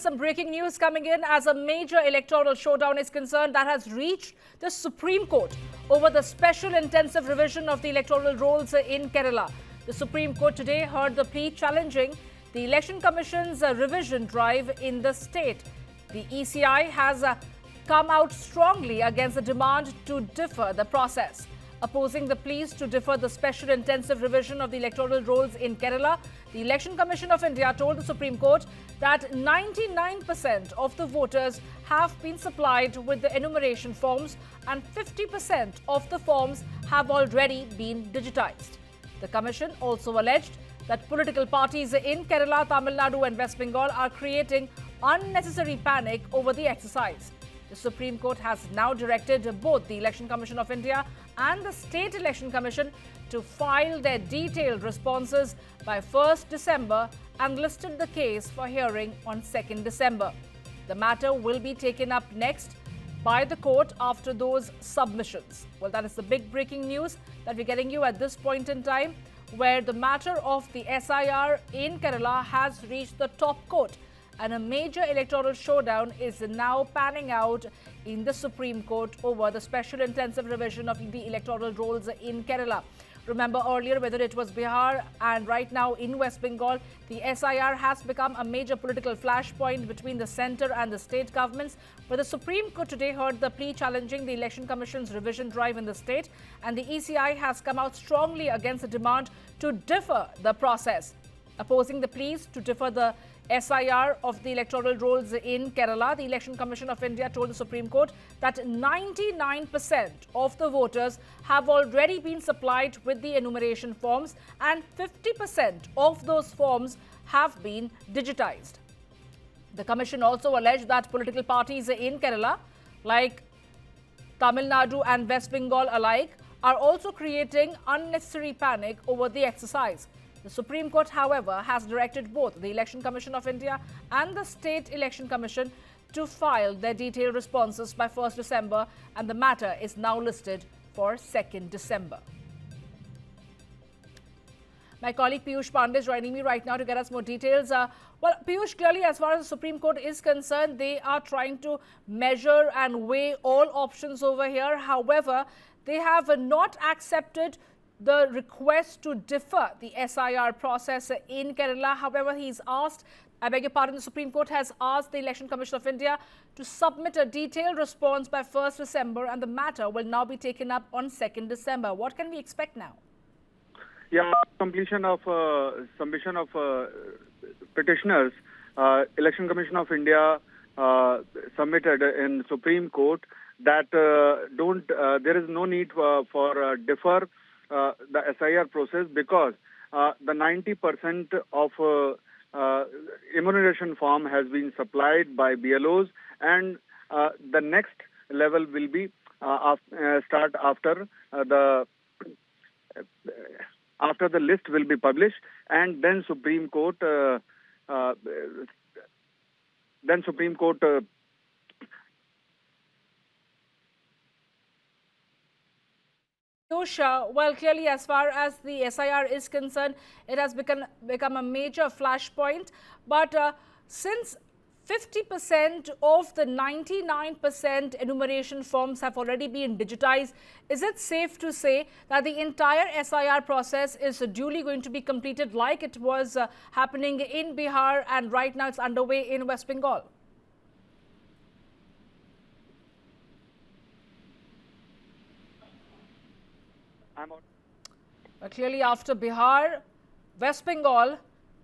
some breaking news coming in as a major electoral showdown is concerned that has reached the Supreme Court over the special intensive revision of the electoral rolls in Kerala. The Supreme Court today heard the plea challenging the Election Commission's revision drive in the state. The ECI has come out strongly against the demand to defer the process. Opposing the pleas to defer the special intensive revision of the electoral rolls in Kerala, the Election Commission of India told the Supreme Court that 99% of the voters have been supplied with the enumeration forms and 50% of the forms have already been digitized. The Commission also alleged that political parties in Kerala, Tamil Nadu and West Bengal are creating unnecessary panic over the exercise. The Supreme Court has now directed both the Election Commission of India and the State Election Commission to file their detailed responses by 1st December and listed the case for hearing on 2nd December. The matter will be taken up next by the court after those submissions. Well, that is the big breaking news that we're getting you at this point in time, where the matter of the S.I.R. in Kerala has reached the top court. And a major electoral showdown is now panning out in the Supreme Court over the special intensive revision of the electoral rolls in Kerala. Remember earlier, whether it was Bihar and right now in West Bengal, the S.I.R. has become a major political flashpoint between the centre and the state governments. But the Supreme Court today heard the plea challenging the Election Commission's revision drive in the state, and the ECI has come out strongly against the demand to defer the process. Opposing the pleas to defer the S.I.R. of the electoral rolls in Kerala, the Election Commission of India told the Supreme Court that 99% of the voters have already been supplied with the enumeration forms and 50% of those forms have been digitized. The Commission also alleged that political parties in Kerala, like Tamil Nadu and West Bengal alike, are also creating unnecessary panic over the exercise. The Supreme Court, however, has directed both the Election Commission of India and the State Election Commission to file their detailed responses by 1st December, and the matter is now listed for 2nd December. My colleague Piyush Pandey is joining me right now to get us more details. Well, Piyush, clearly as far as the Supreme Court is concerned, they are trying to measure and weigh all options over here. However, they have not accepted the request to defer the S.I.R. process in Kerala. However, he's asked, I beg your pardon, the Supreme Court has asked the Election Commission of India to submit a detailed response by 1st December, and the matter will now be taken up on 2nd December. What can we expect now? Yeah, completion of submission of petitioners, Election Commission of India submitted in Supreme Court that there is no need for defer the S.I.R. process because the 90% of enumeration form has been supplied by BLOs, and the next level will be start after the list will be published, and then Supreme Court Well, clearly, as far as the S.I.R. is concerned, it has become a major flashpoint. But since 50% of the 99% enumeration forms have already been digitized, is it safe to say that the entire S.I.R. process is duly going to be completed like it was happening in Bihar, and right now it's underway in West Bengal? Clearly, after Bihar, West Bengal,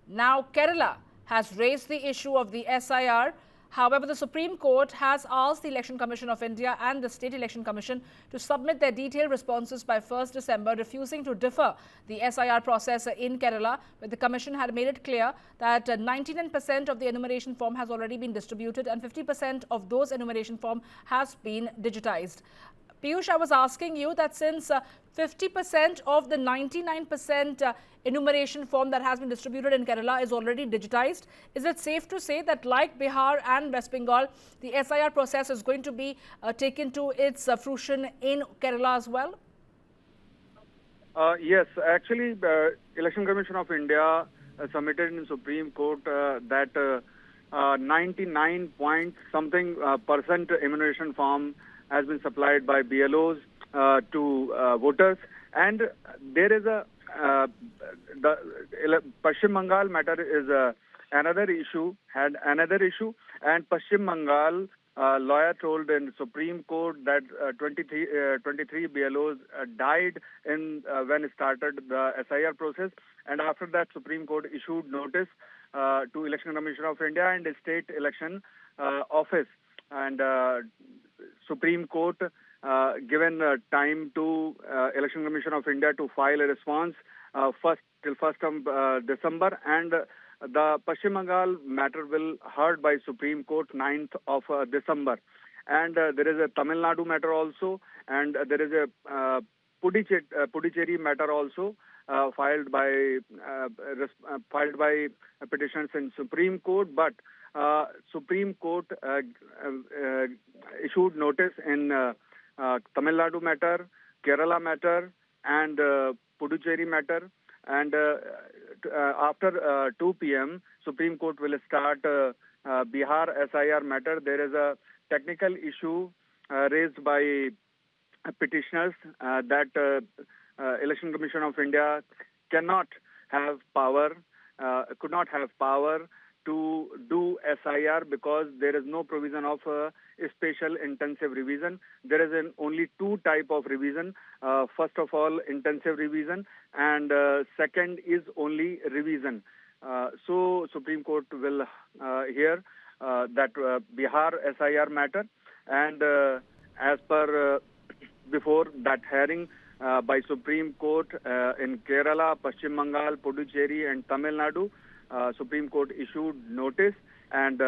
now Kerala has raised the issue of the S.I.R. However, the Supreme Court has asked the Election Commission of India and the State Election Commission to submit their detailed responses by 1st December, refusing to defer the S.I.R. process in Kerala, where the Commission had made it clear that 99% of the enumeration form has already been distributed and 50% of those enumeration form has been digitized. Piyush, I was asking you that since 50% of the 99% enumeration form that has been distributed in Kerala is already digitized, is it safe to say that like Bihar and West Bengal, the S.I.R. process is going to be taken to its fruition in Kerala as well? Yes, actually, Election Commission of India submitted in Supreme Court that 99 point something percent immunization form has been supplied by BLOs to voters, and there is a the Pashchim Bengal matter is another issue, and Pashchim Bengal lawyer told in Supreme Court that 23 BLOs died in when it started the S.I.R process, and after that Supreme Court issued notice to Election Commission of India and the State Election Office, and Supreme Court given time to Election Commission of India to file a response till 1st of December, and the Pashchim Bengal matter will heard by Supreme Court 9th of December. And there is a Tamil Nadu matter also, and there is a Puducherry matter also filed by petitions in Supreme Court. But Supreme Court issued notice in Tamil Nadu matter, Kerala matter, and Puducherry matter. And after 2 p.m., Supreme Court will start Bihar S.I.R matter. There is a technical issue raised by petitioners that Election Commission of India could not have power to do S.I.R because there is no provision of special intensive revision. There is only two type of revision. First of all, intensive revision, and second is only revision. So Supreme Court will hear that Bihar S.I.R matter, and as per before that hearing by Supreme Court in Kerala, Pashchim Bengal, Puducherry and Tamil Nadu, Supreme Court issued notice, and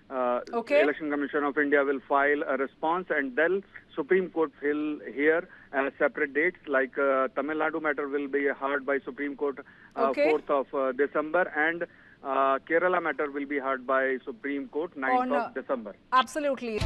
Election Commission of India will file a response, and then Supreme Court will hear separate dates, like Tamil Nadu matter will be heard by Supreme Court 4th of December, and Kerala matter will be heard by Supreme Court 9th of December. Absolutely.